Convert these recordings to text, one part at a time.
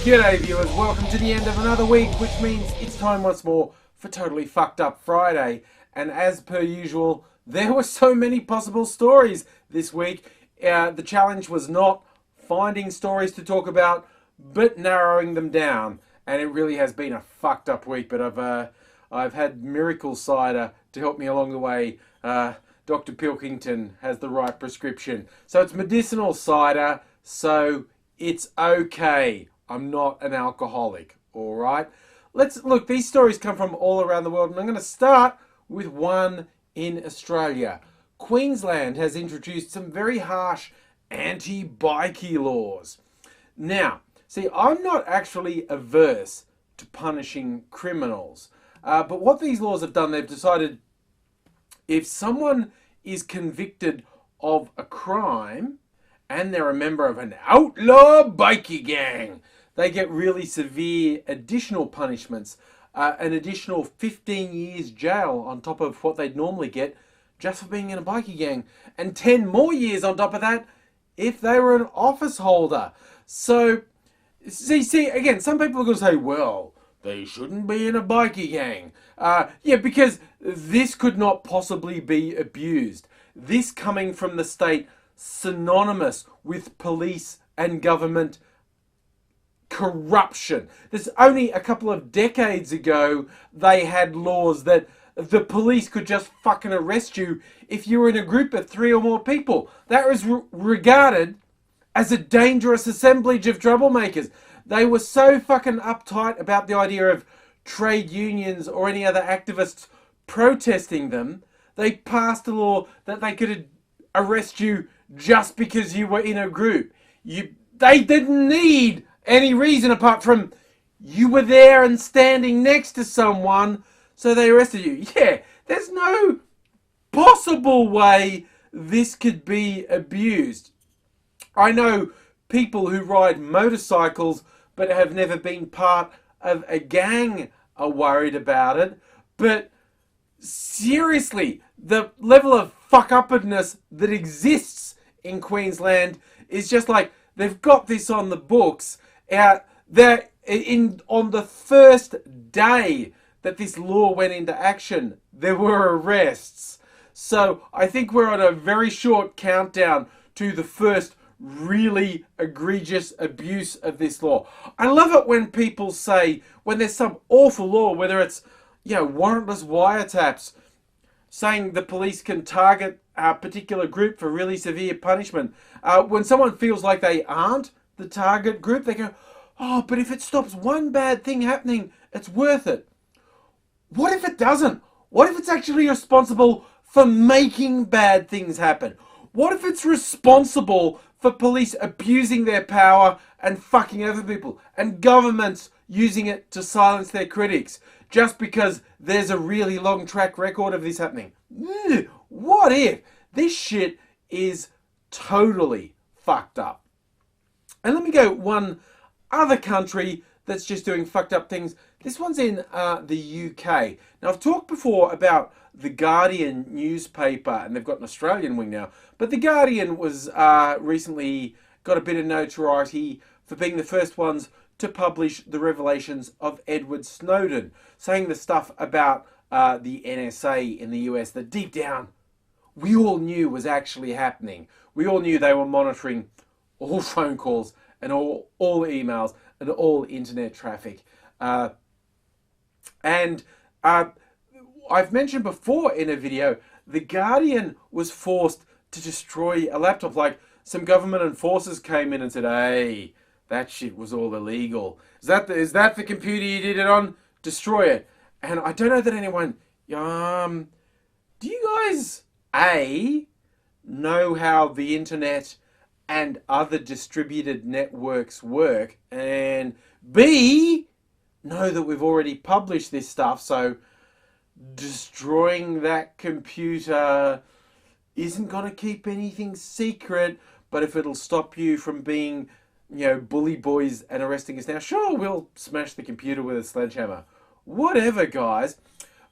G'day viewers, welcome to the end of another week, which means it's time once more for Totally Fucked Up Friday. And as per usual, there were so many possible stories this week. The challenge was not finding stories to talk about, but narrowing them down. And it really has been a fucked up week, but I've had Miracle Cider to help me along the way. Dr. Pilkington has the right prescription. So it's medicinal cider, so it's okay. I'm not an alcoholic, all right? Let's look, these stories come from all around the world, and I'm going to start with one in Australia. Queensland has introduced some very harsh anti-bikie laws. Now, see, I'm not actually averse to punishing criminals, but what these laws have done, they've decided if someone is convicted of a crime and they're a member of an outlaw bikie gang, they get really severe additional punishments, an additional 15 years jail on top of what they'd normally get just for being in a bikie gang, and 10 more years on top of that if they were an office holder. So, see, again, some people are going to say, well, they shouldn't be in a bikie gang. Yeah, because this could not possibly be abused. This coming from the state synonymous with police and government corruption. There's only a couple of decades ago they had laws that the police could just fucking arrest you if you were in a group of 3 or more people. That was regarded as a dangerous assemblage of troublemakers. They were so fucking uptight about the idea of trade unions or any other activists protesting them, they passed a law that they could arrest you just because you were in a group. They didn't need any reason apart from you were there and standing next to someone, so they arrested you. Yeah, there's no possible way this could be abused. I know people who ride motorcycles but have never been part of a gang are worried about it, but seriously, the level of fuck-uppedness that exists in Queensland is just like, they've got this on the books. On the first day that this law went into action, there were arrests. So I think we're on a very short countdown to the first really egregious abuse of this law. I love it when people say, when there's some awful law, whether it's, warrantless wiretaps, saying the police can target a particular group for really severe punishment. When someone feels like they aren't the target group, they go, oh, but if it stops one bad thing happening, it's worth it. What if it doesn't? What if it's actually responsible for making bad things happen? What if it's responsible for police abusing their power and fucking over people, and governments using it to silence their critics just because there's a really long track record of this happening? What if? This shit is totally fucked up. And let me go one other country that's just doing fucked up things. This one's in the UK. Now, I've talked before about the Guardian newspaper, and they've got an Australian wing now, but the Guardian was recently got a bit of notoriety for being the first ones to publish the revelations of Edward Snowden, saying the stuff about the NSA in the US that deep down we all knew was actually happening. We all knew they were monitoring all phone calls and all emails and all internet traffic. And I've mentioned before in a video, the Guardian was forced to destroy a laptop. Like, some government enforcers came in and said, hey, that shit was all illegal. Is that the computer you did it on? Destroy it. And I don't know that anyone, do you guys, A, know how the internet and other distributed networks work, and B, know that we've already published this stuff, so destroying that computer isn't going to keep anything secret, but if it'll stop you from being, bully boys and arresting us now, sure, we'll smash the computer with a sledgehammer. Whatever, guys.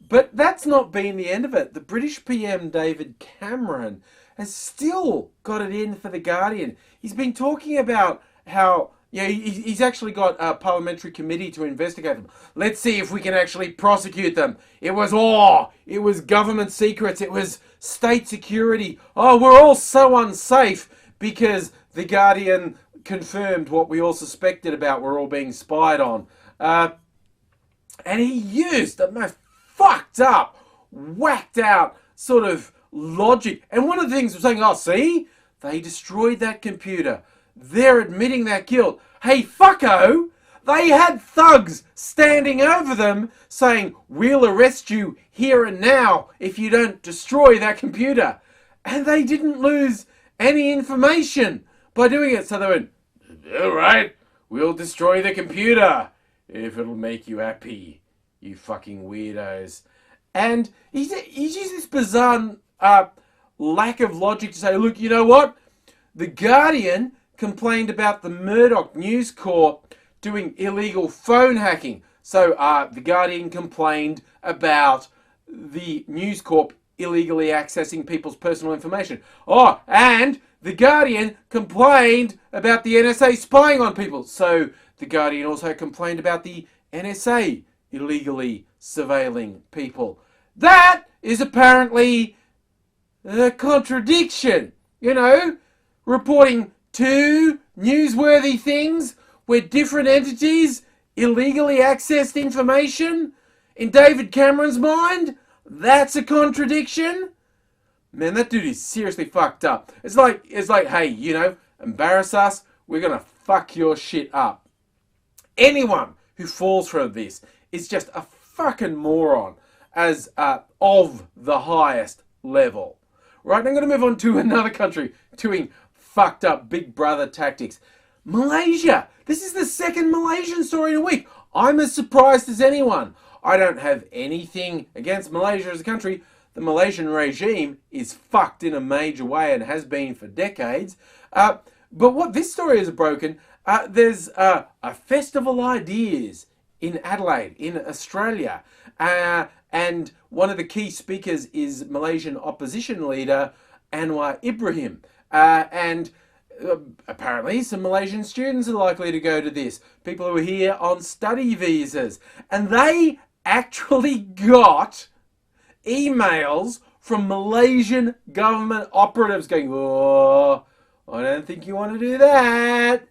But that's not been the end of it. The British PM David Cameron has still got it in for The Guardian. He's been talking about how Yeah, he's actually got a parliamentary committee to investigate them. Let's see if we can actually prosecute them. It was government secrets, it was state security. Oh, we're all so unsafe because The Guardian confirmed what we all suspected about we're all being spied on. And he used the most fucked up, whacked out sort of logic. And one of the things was saying, oh, see, they destroyed that computer. They're admitting that guilt. Hey, fucko, they had thugs standing over them saying, we'll arrest you here and now if you don't destroy that computer. And they didn't lose any information by doing it. So they went, all right, we'll destroy the computer if it'll make you happy, you fucking weirdos. And he's used this bizarre lack of logic to say, look, you know what? The Guardian complained about the Murdoch News Corp doing illegal phone hacking. So the Guardian complained about the News Corp illegally accessing people's personal information. Oh, and the Guardian complained about the NSA spying on people. So the Guardian also complained about the NSA illegally surveilling people. That is apparently a contradiction. You know, reporting two newsworthy things where different entities illegally accessed information. In David Cameron's mind, that's a contradiction. Man, that dude is seriously fucked up. It's like, hey, you know, embarrass us, we're gonna fuck your shit up. Anyone who falls for this is just a fucking moron as of the highest level. Right, I'm gonna move on to another country doing fucked up Big Brother tactics. Malaysia. This is the second Malaysian story in a week. I'm as surprised as anyone. I don't have anything against Malaysia as a country. The Malaysian regime is fucked in a major way and has been for decades. But what this story has broken, there's a festival ideas in Adelaide, in Australia. And one of the key speakers is Malaysian opposition leader Anwar Ibrahim. And apparently some Malaysian students are likely to go to this. People who are here on study visas. And they actually got emails from Malaysian government operatives going, oh, I don't think you want to do that.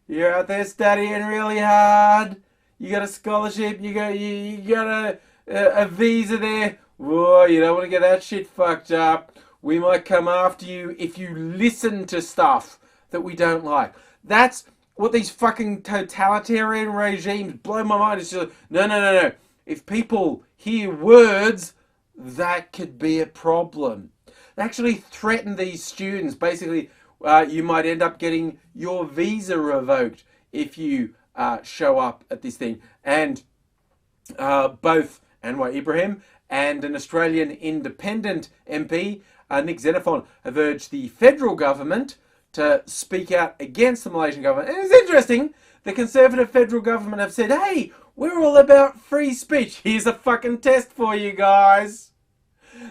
You're out there studying really hard. You got a scholarship. You got a visa there. Whoa, you don't want to get that shit fucked up. We might come after you if you listen to stuff that we don't like. That's what these fucking totalitarian regimes blow my mind. It's just like, no. If people hear words, that could be a problem. They actually threaten these students. Basically, you might end up getting your visa revoked if you show up at this thing. And both Anwar Ibrahim and an Australian independent MP, Nick Xenophon, have urged the federal government to speak out against the Malaysian government. And it's interesting, the Conservative federal government have said, hey, we're all about free speech. Here's a fucking test for you guys.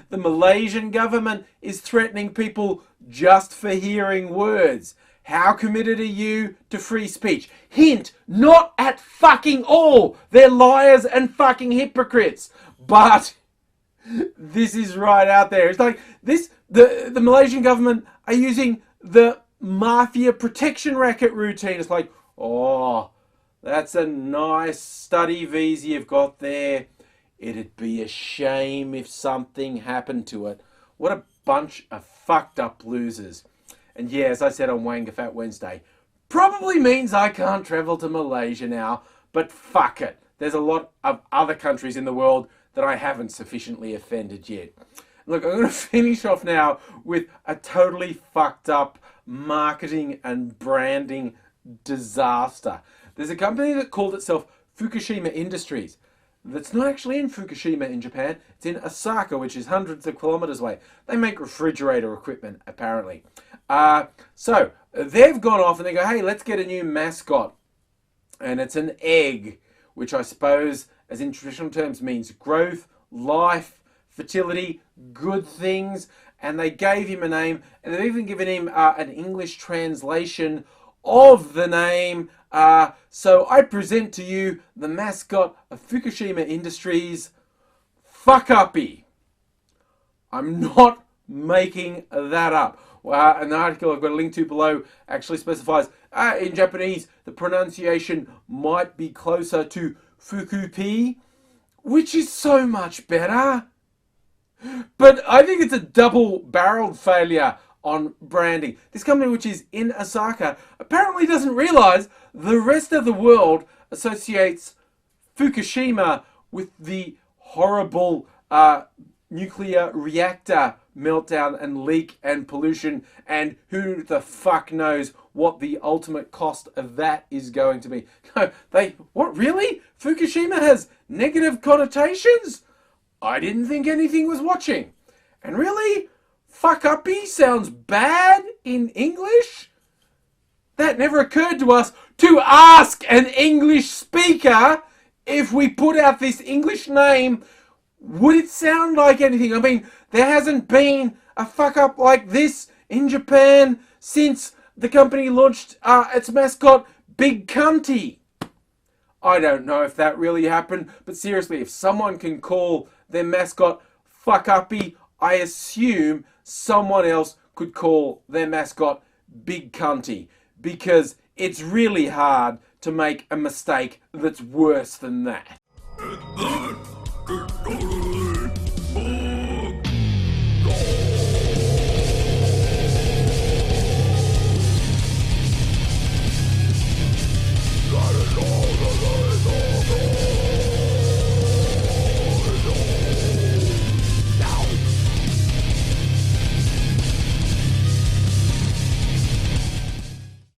The Malaysian government is threatening people just for hearing words. How committed are you to free speech? Hint, not at fucking all. They're liars and fucking hypocrites. But this is right out there. It's like this, the Malaysian government are using the mafia protection racket routine. It's like, oh, that's a nice study visa you've got there. It'd be a shame if something happened to it. What a bunch of fucked up losers. And yeah, as I said on Wanga Fat Wednesday, probably means I can't travel to Malaysia now, but fuck it. There's a lot of other countries in the world that I haven't sufficiently offended yet. Look, I'm going to finish off now with a totally fucked up marketing and branding disaster. There's a company that called itself Fukushima Industries. That's not actually in Fukushima in Japan. It's in Osaka, which is hundreds of kilometers away. They make refrigerator equipment, apparently. So they've gone off and they go, hey, let's get a new mascot. And it's an egg, which I suppose, as in traditional terms, means growth, life, fertility, good things. And they gave him a name, and they've even given him an English translation of the name. So I present to you the mascot of Fukushima Industries, Fukuppy. I'm not making that up. An article I've got a link to below actually specifies in Japanese the pronunciation might be closer to Fukuppy, which is so much better. But I think it's a double-barreled failure on branding. This company, which is in Osaka, apparently doesn't realize the rest of the world associates Fukushima with the horrible nuclear reactor meltdown and leak and pollution, and who the fuck knows what the ultimate cost of that is going to be. No, what, really? Fukushima has negative connotations? I didn't think anything was watching. And really? Fukuppy sounds bad in English? That never occurred to us to ask an English speaker if we put out this English name, would it sound like anything? I mean, there hasn't been a fuck up like this in Japan since the company launched its mascot, Big Cunty. I don't know if that really happened, but seriously, if someone can call their mascot Fukuppy, I assume someone else could call their mascot Big Cunty, because it's really hard to make a mistake that's worse than that.